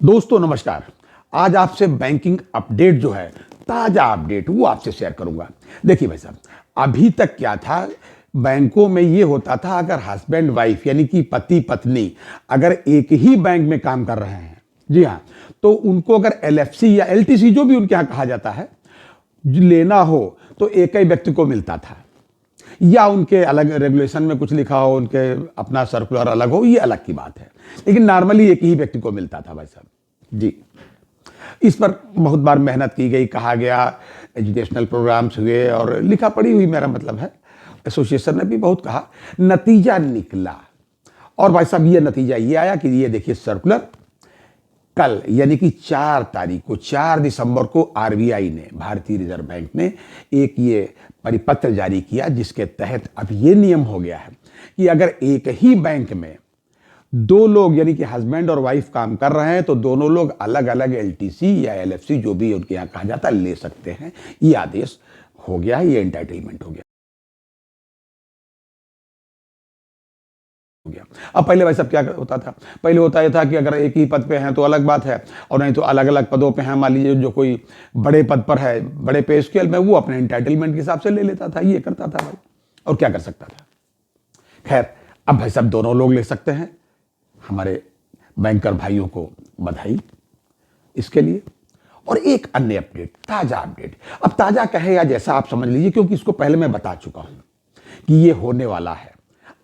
दोस्तों नमस्कार। आज आपसे बैंकिंग अपडेट जो है, ताज़ा अपडेट वो आपसे शेयर करूंगा। देखिए भाई साहब, अभी तक क्या था, बैंकों में ये होता था अगर हस्बैंड वाइफ यानी कि पति पत्नी अगर एक ही बैंक में काम कर रहे हैं, जी हाँ, तो उनको अगर एलएफसी या एलटीसी जो भी उनके यहाँ कहा जाता है लेना हो तो एक ही व्यक्ति को मिलता था, या उनके अलग रेगुलेशन में कुछ लिखा हो, उनके अपना सर्कुलर अलग हो, ये अलग की बात है, लेकिन नॉर्मली एक ही व्यक्ति को मिलता था भाई साहब जी। इस पर बहुत बार मेहनत की गई, कहा गया, एजुकेशनल प्रोग्राम्स हुए और लिखा पढ़ी हुई, मेरा मतलब है एसोसिएशन ने भी बहुत कहा, नतीजा निकला। और भाई साहब ये नतीजा ये आया कि ये देखिए सर्कुलर कल यानी कि 4 तारीख को, 4 दिसंबर को आरबीआई ने, भारतीय रिजर्व बैंक ने एक ये परिपत्र जारी किया जिसके तहत अब ये नियम हो गया है कि अगर एक ही बैंक में दो लोग यानी कि हस्बैंड और वाइफ काम कर रहे हैं तो दोनों लोग अलग अलग एलटीसी या एलएफसी जो भी उनके यहाँ कहा जाता है ले सकते हैं। ये आदेश हो गया है, ये एंटाइटलमेंट हो गया। अब पहले भाई साहब क्या होता था, पहले होता यह था कि अगर एक ही पद पे हैं तो अलग बात है, और नहीं तो अलग अलग पदों पे हैं, मान लीजिए जो कोई बड़े पद पर है, बड़े पे स्केल में, वो अपने एंटाइटलमेंट के हिसाब से ले लेता था, ये करता था भाई, और क्या कर सकता था। खैर अब भाई साहब दोनों लोग ले सकते हैं। हमारे बैंकर भाइयों को बधाई इसके लिए। और एक अन्य अपडेट, ताजा अपडेट, अब ताजा कहे या जैसा आप समझ लीजिए, क्योंकि इसको पहले मैं बता चुका हूं कि ये होने वाला है,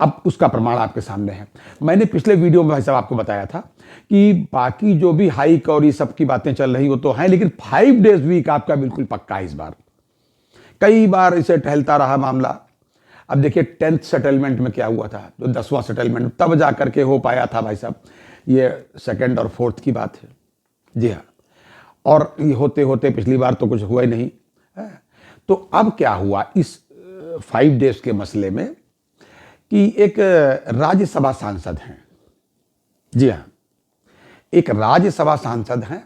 अब उसका प्रमाण आपके सामने है। मैंने पिछले वीडियो में भाई साहब आपको बताया था कि बाकी जो भी हाइक और ये सब की बातें चल रही वो तो हैं, लेकिन 5 डेज वीक आपका बिल्कुल पक्का है इस बार। कई बार इसे टहलता रहा मामला। अब देखिए 10th सेटलमेंट में क्या हुआ था, जो 10वां सेटलमेंट तब जा करके हो पाया था भाई साहब, ये 2nd और 4th की बात है, जी हाँ। और ये होते होते पिछली बार तो कुछ हुआ ही नहीं है। तो अब क्या हुआ इस 5 डेज के मसले में कि एक राज्यसभा सांसद हैं, जी हाँ, एक राज्यसभा सांसद हैं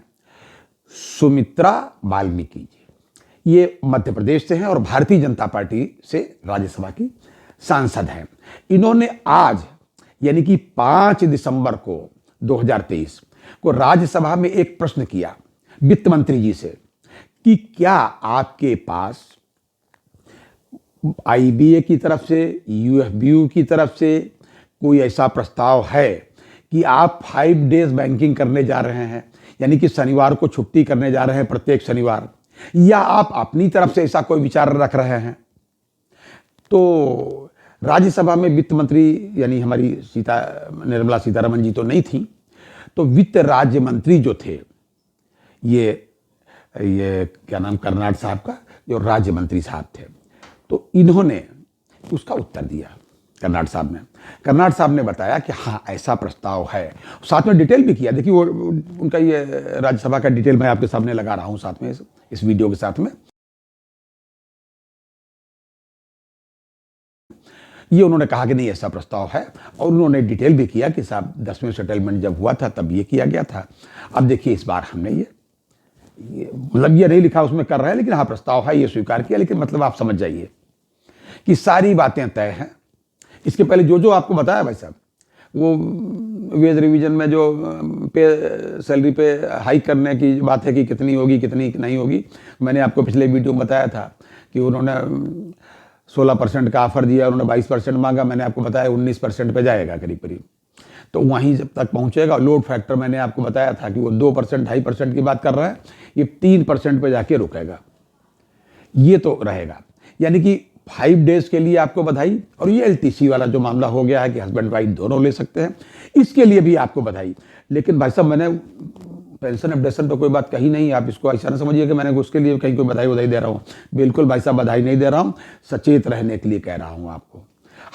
सुमित्रा वाल्मीकि जी। ये मध्य प्रदेश से हैं और भारतीय जनता पार्टी से राज्यसभा की सांसद हैं। इन्होंने आज यानी कि 5 दिसंबर को 2023 को राज्यसभा में एक प्रश्न किया वित्त मंत्री जी से कि क्या आपके पास आईबीए की तरफ से, यूएफबीयू की तरफ से कोई ऐसा प्रस्ताव है कि आप 5 डेज बैंकिंग करने जा रहे हैं, यानी कि शनिवार को छुट्टी करने जा रहे हैं प्रत्येक शनिवार, या आप अपनी तरफ से ऐसा कोई विचार रख रहे हैं। तो राज्यसभा में वित्त मंत्री यानी हमारी निर्मला सीतारमण जी तो नहीं थी, तो वित्त राज्य मंत्री जो थे, ये क्या नाम, कर्नाड साहब का, जो राज्य मंत्री साहब थे, तो इन्होंने उसका उत्तर दिया। कर्नाड साहब ने बताया कि हाँ ऐसा प्रस्ताव है, साथ में डिटेल भी किया। देखिए वो उनका ये राज्यसभा का डिटेल मैं आपके सामने लगा रहा हूं साथ में इस वीडियो के साथ में। ये उन्होंने कहा कि नहीं ऐसा प्रस्ताव है, और उन्होंने डिटेल भी किया कि साहब 10वें सेटलमेंट जब हुआ था तब ये किया गया था। अब देखिए इस बार हमने ये मतलब ये नहीं लिखा उसमें कर रहे हैं, लेकिन हाँ प्रस्ताव है, ये स्वीकार किया। लेकिन मतलब आप समझ जाइए कि सारी बातें तय हैं। इसके पहले जो जो आपको बताया भाई साहब, वो वेज रिवीजन में जो पे सैलरी पे हाइक करने की बात है कि कितनी होगी कितनी नहीं होगी, मैंने आपको पिछले वीडियो में बताया था कि उन्होंने 16% का ऑफर दिया, उन्होंने 22% मांगा, मैंने आपको बताया 19% पे जाएगा करीब करीब। तो वहीं जब तक पहुंचेगा, लोड फैक्टर मैंने आपको बताया था कि वो 2% 2.5% की बात कर रहा है, ये 3% पे जाके रुकेगा, ये तो रहेगा। यानी कि 5 डेज के लिए आपको बधाई। और ये एलटीसी वाला जो मामला हो गया है कि हस्बैंड वाइफ दोनों ले सकते हैं, इसके लिए भी आपको बधाई। लेकिन भाई साहब मैंने पेंशन अपडेशन तो कोई बात कही नहीं, आप इसको ऐसा ना समझिए कि मैंने उसके लिए कहीं कोई बधाई दे रहा हूँ। बिल्कुल भाई साहब बधाई नहीं दे रहा हूँ, सचेत रहने के लिए कह रहा हूँ आपको।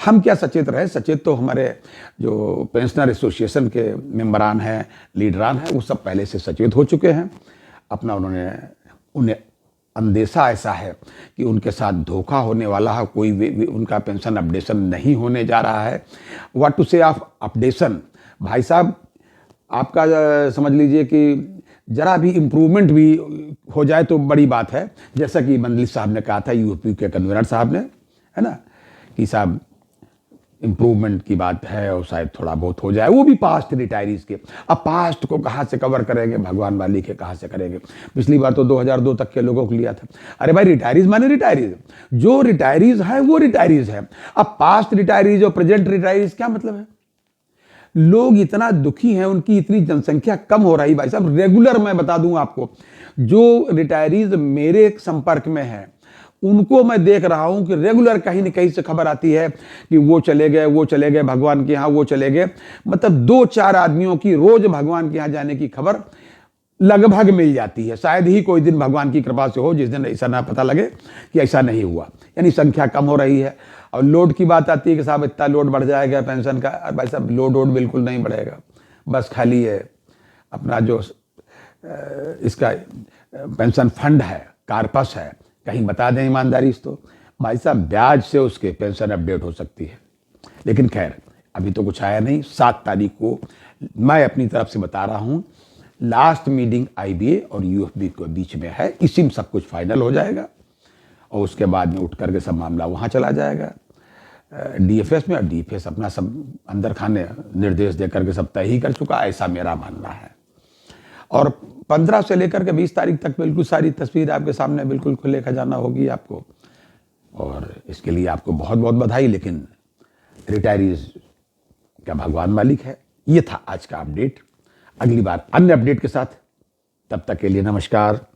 हम क्या सचेत रहे, सचेत तो हमारे जो पेंशनर एसोसिएशन के मेंबरान हैं, लीडरान हैं, वो सब पहले से सचेत हो चुके हैं। अपना उन्हें अंदेशा ऐसा है कि उनके साथ धोखा होने वाला है, कोई भी उनका पेंशन अपडेशन नहीं होने जा रहा है। व्हाट टू से ऑफ अपडेशन, भाई साहब आपका समझ लीजिए कि जरा भी इम्प्रूवमेंट भी हो जाए तो बड़ी बात है। जैसा कि मंडलिक साहब ने कहा था, यूपी के कन्वीनर साहब ने, है ना, कि साहब इम्प्रूवमेंट की बात है और शायद थोड़ा बहुत हो जाए, वो भी पास्ट रिटायरीज के। अब पास्ट को कहाँ से कवर करेंगे, भगवान वाली के कहाँ से करेंगे। पिछली बार तो 2002 तक के लोगों को लिया था। अरे भाई रिटायरीज माने रिटायरीज, जो रिटायरीज है वो रिटायरीज है। अब पास्ट रिटायरीज और प्रेजेंट रिटायरीज क्या मतलब है। लोग इतना दुखी हैं, उनकी इतनी जनसंख्या कम हो रही। भाई साहब रेगुलर मैं बता दूं आपको, जो रिटायरीज मेरे संपर्क में हैं उनको मैं देख रहा हूं कि रेगुलर कहीं न कहीं से खबर आती है कि वो चले गए भगवान के यहाँ, वो चले गए। मतलब 2-4 आदमियों की रोज भगवान के यहाँ जाने की खबर लगभग मिल जाती है। शायद ही कोई दिन भगवान की कृपा से हो जिस दिन ऐसा ना पता लगे कि ऐसा नहीं हुआ। यानी संख्या कम हो रही है। और लोड की बात आती है कि साहब इतना लोड बढ़ जाएगा पेंशन का। भाई साहब लोड बिल्कुल नहीं बढ़ेगा, बस खाली है अपना जो इसका पेंशन फंड है, कार्पस है, कहीं बता दें ईमानदारी से तो भाई साहब ब्याज से उसके पेंशन अपडेट हो सकती है। लेकिन खैर अभी तो कुछ आया नहीं। 7 तारीख को मैं अपनी तरफ से बता रहा हूँ, लास्ट मीटिंग आईबीए और यूएफबी के बीच में है, इसी में सब कुछ फाइनल हो जाएगा और उसके बाद में उठ करके सब मामला वहाँ चला जाएगा डीएफएस में। और डीएफएस अपना सब अंदर खाने निर्देश दे करके सब तय ही कर चुका, ऐसा मेरा मानना है। और 15 से लेकर के 20 तारीख तक बिल्कुल सारी तस्वीर आपके सामने बिल्कुल खुले खजाना होगी आपको, और इसके लिए आपको बहुत बहुत बधाई। लेकिन रिटायरीज का भगवान मालिक है। ये था आज का अपडेट। अगली बार अन्य अपडेट के साथ, तब तक के लिए नमस्कार।